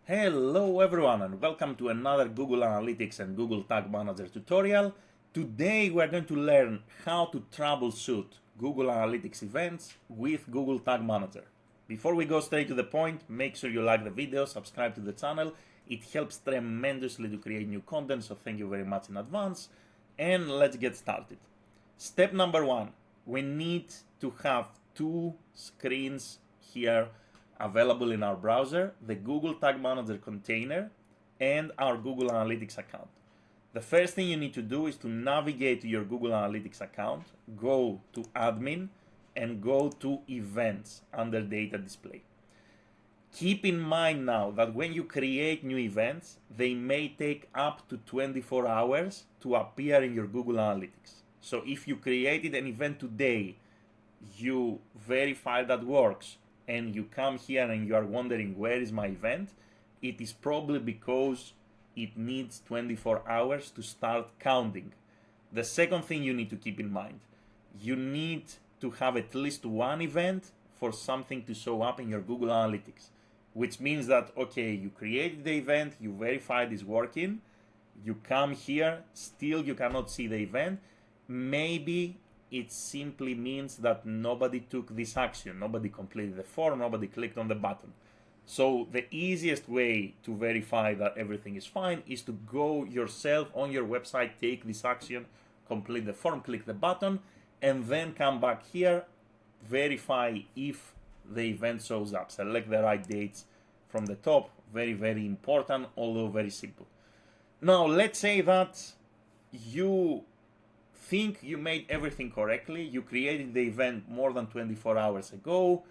Hello everyone and welcome to another Google Analytics and Google Tag Manager tutorial. Today we are going to learn how to troubleshoot Google Analytics events with Google Tag Manager. Before we go straight to the point, make sure you like the video, subscribe to the channel. It helps tremendously to create new content, so thank you very much in advance. And let's get started. Step number one, we need to have two screens here available in our browser, the Google Tag Manager container and our Google Analytics account. The first thing you need to do is to navigate to your Google Analytics account, go to admin and go to events under data display. Keep in mind now that when you create new events, they may take up to 24 hours to appear in your Google Analytics. So if you created an event today, you verify that works, and you come here and you are wondering where is my event, it is probably because it needs 24 hours to start counting. The second thing you need to keep in mind, you need to have at least one event for something to show up in your Google Analytics, which means that, okay, you created the event, you verified it's working, you come here, still you cannot see the event. Maybe it simply means that nobody took this action, nobody completed the form, nobody clicked on the button. So the easiest way to verify that everything is fine is to go yourself on your website, take this action, complete the form, click the button, and then come back here, verify if the event shows up. Select the right dates from the top, very, very important, although very simple. Now, let's say that you think you made everything correctly, you created the event more than 24 hours ago,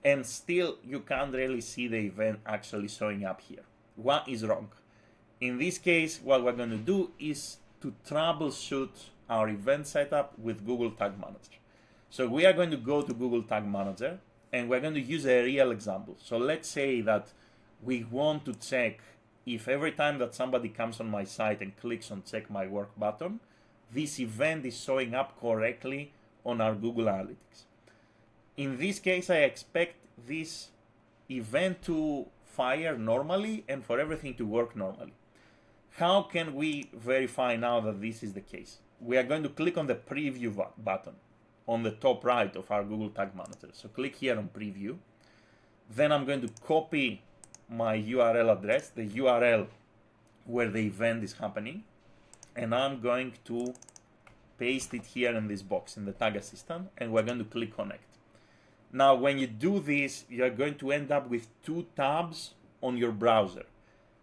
and still you can't really see the event actually showing up here. What is wrong? In this case, what we're going to do is to troubleshoot our event setup with Google Tag Manager. So we are going to go to Google Tag Manager, and we're going to use a real example. So let's say that we want to check if every time that somebody comes on my site and clicks on check my work button, this event is showing up correctly on our Google Analytics. In this case, I expect this event to fire normally and for everything to work normally. How can we verify now that this is the case? We are going to click on the preview button on the top right of our Google Tag Manager. So click here on preview. Then I'm going to copy my URL address, the URL where the event is happening, and I'm going to paste it here in this box in the tag assistant, and we're going to click connect. Now, when you do this, you're going to end up with two tabs on your browser.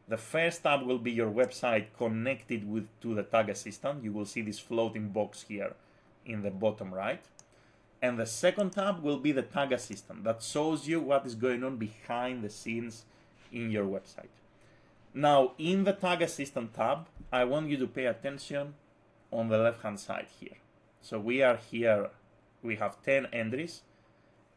The first tab will be your website connected to the tag assistant. You will see this floating box here in the bottom right. And the second tab will be the tag assistant that shows you what is going on behind the scenes in your website. Now, in the Tag Assistant tab, I want you to pay attention on the left-hand side here. So we are here, we have 10 entries,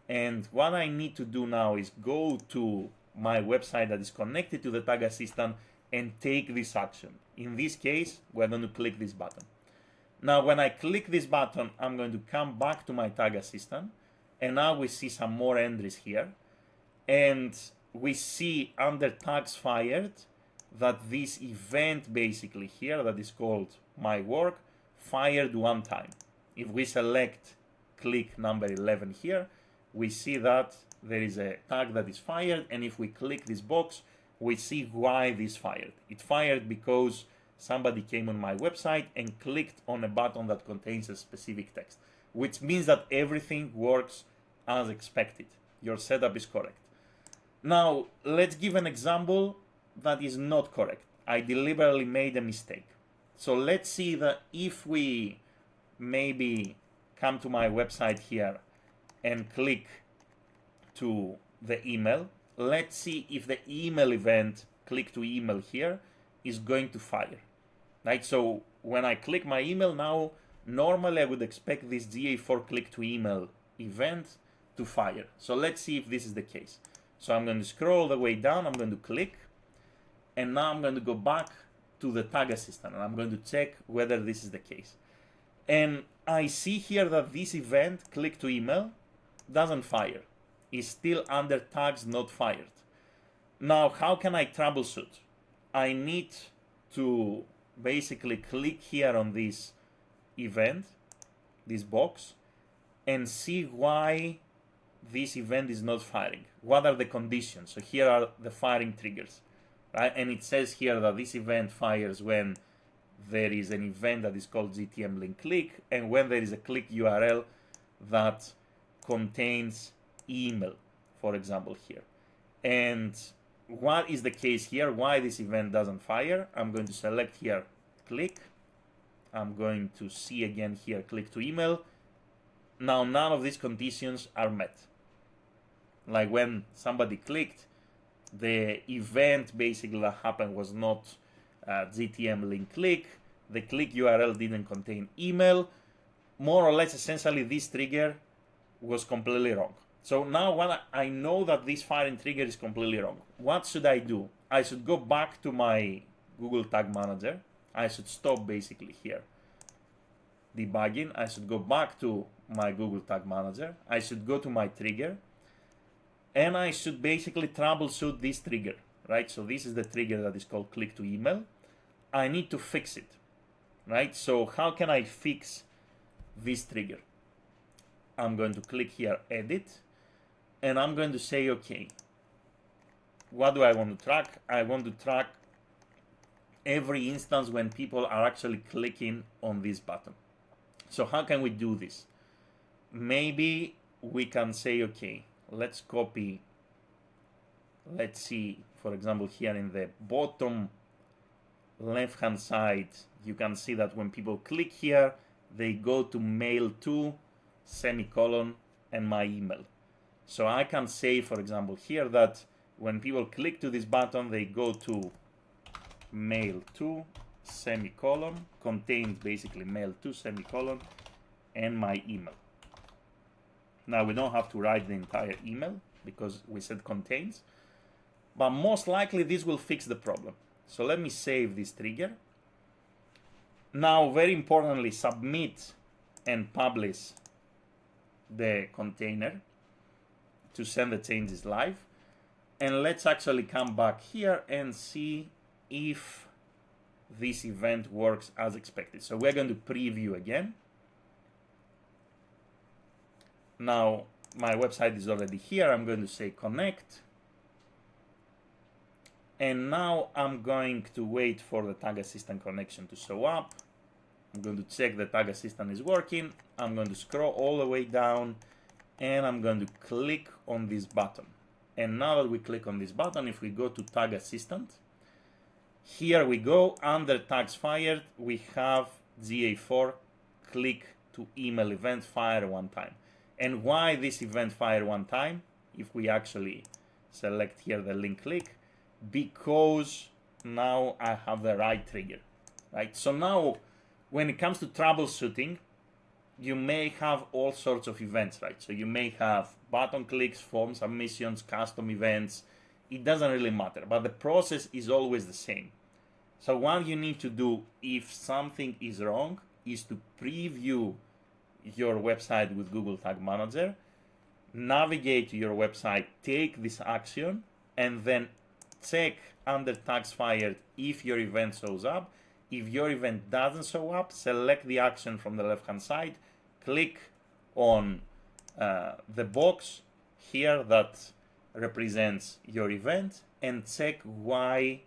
and what I need to do now is go to my website that is connected to the Tag Assistant and take this action. In this case, we're going to click this button. Now, when I click this button, I'm going to come back to my Tag Assistant, and now we see some more entries here, and we see under tags fired that this event basically here that is called my work fired one time. If we select click number 11 here, we see that there is a tag that is fired, and if we click this box, we see why this fired. It fired because somebody came on my website and clicked on a button that contains a specific text, which means that everything works as expected. Your setup is correct. Now, let's give an example that is not correct. I deliberately made a mistake. So let's see that if we maybe come to my website here and click to the email, let's see if the email event, click to email here, is going to fire. Right? So when I click my email now, normally I would expect this GA4 click to email event to fire. So let's see if this is the case. So I'm going to scroll the way down, I'm going to click, and now I'm going to go back to the Tag Assistant, and I'm going to check whether this is the case. And I see here that this event, click to email, doesn't fire. Is still under tags not fired. Now, how can I troubleshoot? I need to basically click here on this event, this box, and see why this event is not firing. What are the conditions? So here are the firing triggers, right? And it says here that this event fires when there is an event that is called ZTM link click, and when there is a click URL that contains email, for example, here. And what is the case here? Why this event doesn't fire? I'm going to select here click. I'm going to see again here click to email. Now none of these conditions are met. Like when somebody clicked, the event basically that happened was not ZTM link click. The click URL didn't contain email. More or less, essentially, this trigger was completely wrong. So now when I know that this firing trigger is completely wrong, what should I do? I should go back to my Google Tag Manager. I should stop basically here debugging. I should go back to my Google Tag Manager. I should go to my trigger, and I should basically troubleshoot this trigger, right? So this is the trigger that is called click to email. I need to fix it, right? So how can I fix this trigger? I'm going to click here, edit, and I'm going to say, okay, what do I want to track? I want to track every instance when people are actually clicking on this button. So how can we do this? Maybe we can say, okay, let's copy, let's see, for example, here in the bottom left-hand side, you can see that when people click here, they go to mail to, semicolon, and my email. So I can say, for example, here that when people click to this button, they go to mail to, semicolon, contains basically mail to, semicolon, and my email. Now we don't have to write the entire email because we said contains, but most likely this will fix the problem. So let me save this trigger. Now, very importantly, submit and publish the container to send the changes live. And let's actually come back here and see if this event works as expected. So we're going to preview again. Now, my website is already here. I'm going to say connect. And now I'm going to wait for the Tag Assistant connection to show up. I'm going to check the Tag Assistant is working. I'm going to scroll all the way down, and I'm going to click on this button. And now that we click on this button, if we go to Tag Assistant, here we go, under tags fired, we have GA4 click to email event fire one time. And why this event fire one time? If we actually select here the link click, because now I have the right trigger, right? So now when it comes to troubleshooting, you may have all sorts of events, right? So you may have button clicks, form submissions, custom events. It doesn't really matter, but the process is always the same. So what you need to do if something is wrong is to preview your website with Google Tag Manager, navigate to your website, take this action, and then check under tags fired if your event shows up. If your event doesn't show up, select the action from the left-hand side, click on the box here that represents your event, and check why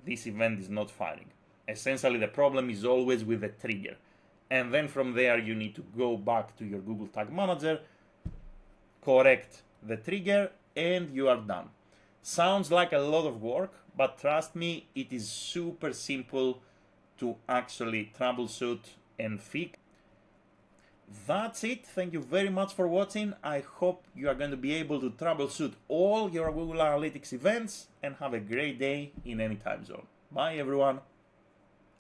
this event is not firing. Essentially, the problem is always with the trigger. And then from there, you need to go back to your Google Tag Manager, correct the trigger, and you are done. Sounds like a lot of work, but trust me, it is super simple to actually troubleshoot and fix. That's it. Thank you very much for watching. I hope you are going to be able to troubleshoot all your Google Analytics events and have a great day in any time zone. Bye, everyone.